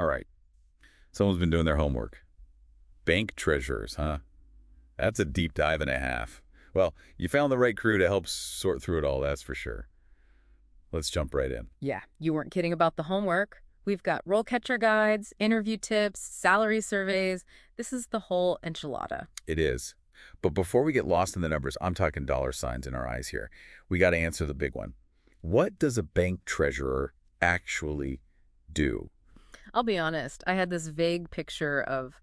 All right. Someone's been doing their homework. Bank treasurers, huh? That's a deep dive and a half. Well, you found the right crew to help sort through it all, that's for sure. Let's jump right in. Yeah, you weren't kidding about the homework. We've got RoleCatcher guides, interview tips, salary surveys. This is the whole enchilada. It is. But before we get lost in the numbers, I'm talking dollar signs in our eyes here. We got to answer the big one. What does a bank treasurer actually do? I'll be honest, I had this vague picture of,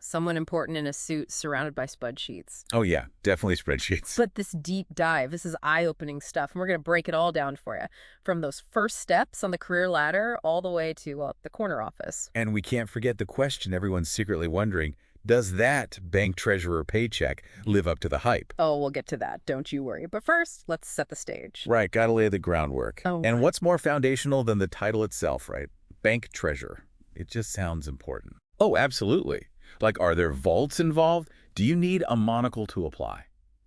someone important in a suit surrounded by spreadsheets. Oh, yeah, definitely spreadsheets. But this deep dive, this is eye-opening stuff, and we're going to break it all down for you. From those first steps on the career ladder all the way to the corner office. And we can't forget the question everyone's secretly wondering, does that bank treasurer paycheck live up to the hype? Oh, we'll get to that, don't you worry. But first, let's set the stage. Right, gotta lay the groundwork. Oh, and what's more foundational than the title itself, right? Bank treasurer. It just sounds important. Oh, absolutely. Like, are there vaults involved? Do you need a monocle to apply?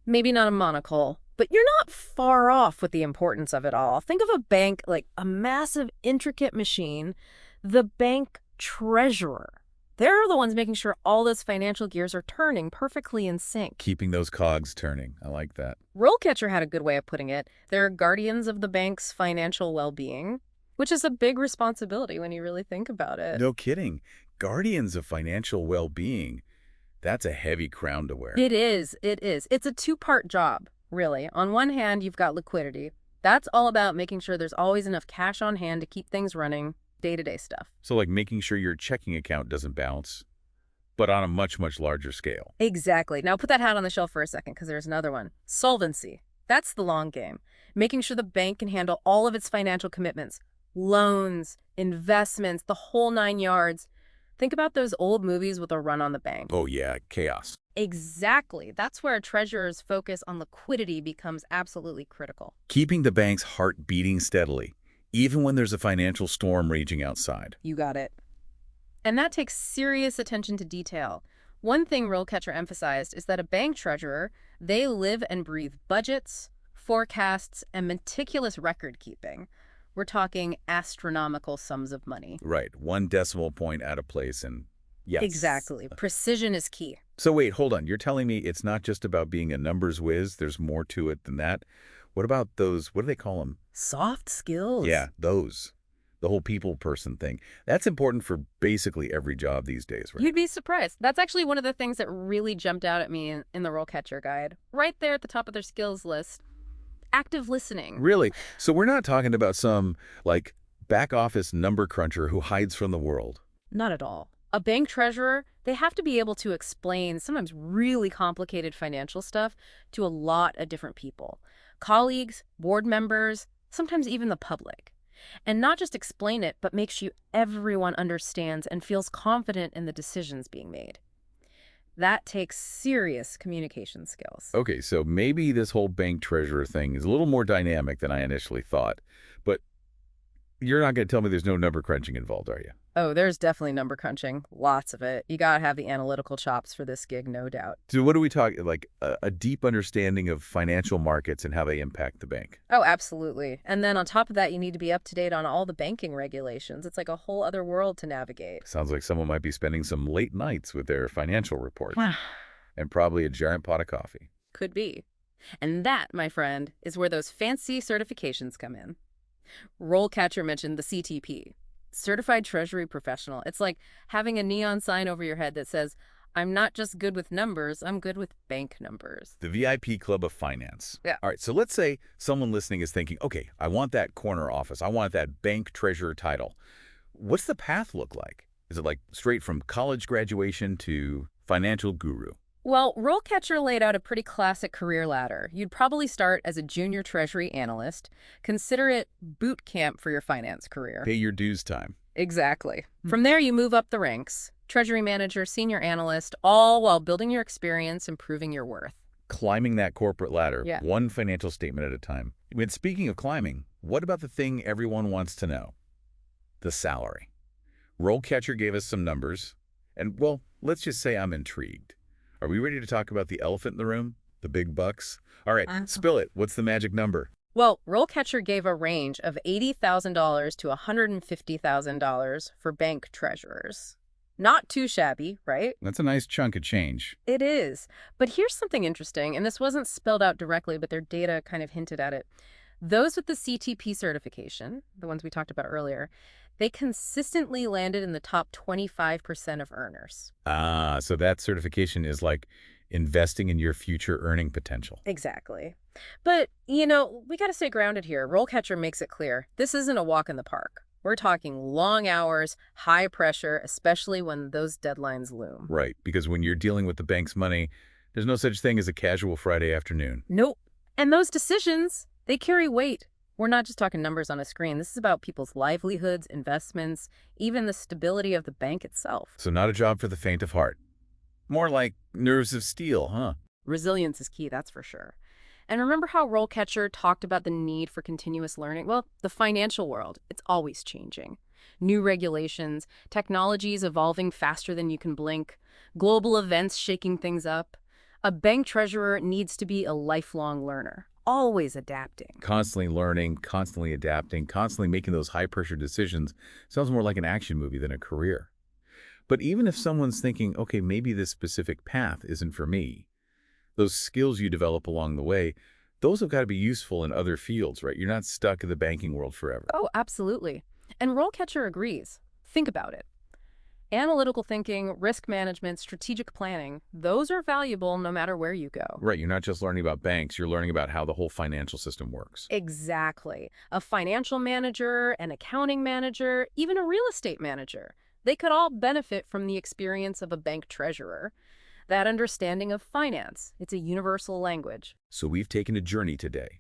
maybe not a monocle, but you're not far off with the importance of it all. Think of a bank like a massive, intricate machine, the bank treasurer. They're the ones making sure all those financial gears are turning perfectly in sync. Keeping those cogs turning. I like that. RoleCatcher had a good way of putting it. They're guardians of the bank's financial well-being, which is a big responsibility when you really think about it. No kidding. Guardians of financial well-being. That's a heavy crown to wear. It is. It is. It's a two-part job, really. On one hand, you've got liquidity. That's all about making sure there's always enough cash on hand to keep things running, day-to-day stuff. So like making sure your checking account doesn't bounce, but on a much, much larger scale. Exactly. Now put that hat on the shelf for a second, because there's another one. Solvency. That's the long game. Making sure the bank can handle all of its financial commitments. Loans, investments, the whole 9 yards. Think about those old movies with a run on the bank. Oh yeah, chaos. Exactly. That's where a treasurer's focus on liquidity becomes absolutely critical. Keeping the bank's heart beating steadily, even when there's a financial storm raging outside. You got it. And that takes serious attention to detail. One thing RoleCatcher emphasized is that a bank treasurer, they live and breathe budgets, forecasts, and meticulous record keeping. We're talking astronomical sums of money. Right, one decimal point out of place and yes. Exactly. Precision is key. So wait, hold on. You're telling me it's not just about being a numbers whiz. There's more to it than that. What about those, what do they call them? Soft skills. Yeah, those. The whole people person thing. That's important for basically every job these days, right? You'd be surprised. That's actually one of the things that really jumped out at me in the RoleCatcher guide. Right there at the top of their skills list. Active listening. Really? So we're not talking about some, like, back office number cruncher who hides from the world. Not at all. A bank treasurer, they have to be able to explain sometimes really complicated financial stuff to a lot of different people. Colleagues, board members, sometimes even the public. And not just explain it, but make sure everyone understands and feels confident in the decisions being made. That takes serious communication skills. Okay, so maybe this whole bank treasurer thing is a little more dynamic than I initially thought. But you're not going to tell me there's no number crunching involved, are you? Oh, there's definitely number crunching. Lots of it. You gotta have the analytical chops for this gig, no doubt. So what are we talking, like a deep understanding of financial markets and how they impact the bank? Oh, absolutely. And then on top of that, you need to be up to date on all the banking regulations. It's like a whole other world to navigate. Sounds like someone might be spending some late nights with their financial reports. And probably a giant pot of coffee. Could be. And that, my friend, is where those fancy certifications come in. RoleCatcher mentioned the CTP. Certified Treasury Professional. It's like having a neon sign over your head that says, I'm not just good with numbers, I'm good with bank numbers. The VIP Club of Finance. Yeah. All right, so let's say someone listening is thinking, okay, I want that corner office. I want that bank treasurer title. What's the path look like? Is it like straight from college graduation to financial guru? Well, RoleCatcher laid out a pretty classic career ladder. You'd probably start as a junior treasury analyst. Consider it boot camp for your finance career. Pay your dues time. Exactly. From there, you move up the ranks. Treasury manager, senior analyst, all while building your experience and proving your worth. Climbing that corporate ladder, Yeah. one financial statement at a time. I mean, speaking of climbing, what about the thing everyone wants to know? The salary. RoleCatcher gave us some numbers, and, well, let's just say I'm intrigued. Are we ready to talk about the elephant in the room? The big bucks? All right, spill it. What's the magic number? Well, RoleCatcher gave a range of $80,000 to $150,000 for bank treasurers. Not too shabby, right? That's a nice chunk of change. It is. But here's something interesting, and this wasn't spelled out directly, but their data kind of hinted at it. Those with the CTP certification, the ones we talked about earlier, they consistently landed in the top 25% of earners. Ah, so that certification is like investing in your future earning potential. Exactly. But, we got to stay grounded here. RoleCatcher makes it clear. This isn't a walk in the park. We're talking long hours, high pressure, especially when those deadlines loom. Right, because when you're dealing with the bank's money, there's no such thing as a casual Friday afternoon. Nope. And those decisions, they carry weight. We're not just talking numbers on a screen. This is about people's livelihoods, investments, even the stability of the bank itself. So not a job for the faint of heart. More like nerves of steel, huh? Resilience is key, that's for sure. And remember how RoleCatcher talked about the need for continuous learning? Well, the financial world, it's always changing. New regulations, technologies evolving faster than you can blink, global events shaking things up. A bank treasurer needs to be a lifelong learner, always adapting. Constantly learning, constantly adapting, constantly making those high-pressure decisions sounds more like an action movie than a career. But even if someone's thinking, okay, maybe this specific path isn't for me, those skills you develop along the way, those have got to be useful in other fields, right? You're not stuck in the banking world forever. Oh, absolutely. And RoleCatcher agrees. Think about it. Analytical thinking, risk management, strategic planning, those are valuable no matter where you go. Right, you're not just learning about banks, you're learning about how the whole financial system works. Exactly. A financial manager, an accounting manager, even a real estate manager. They could all benefit from the experience of a bank treasurer. That understanding of finance, it's a universal language. So we've taken a journey today.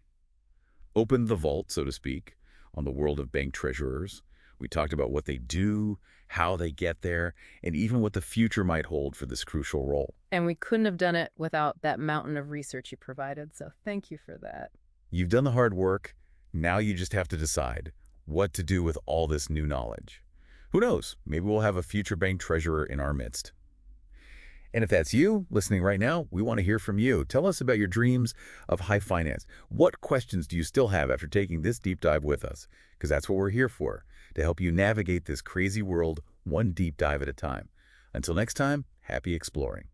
Opened the vault, so to speak, on the world of bank treasurers. We talked about what they do, how they get there, and even what the future might hold for this crucial role. And we couldn't have done it without that mountain of research you provided, so thank you for that. You've done the hard work. Now you just have to decide what to do with all this new knowledge. Who knows? Maybe we'll have a future bank treasurer in our midst. And if that's you, listening right now, we want to hear from you. Tell us about your dreams of high finance. What questions do you still have after taking this deep dive with us? Because that's what we're here for, to help you navigate this crazy world one deep dive at a time. Until next time, happy exploring.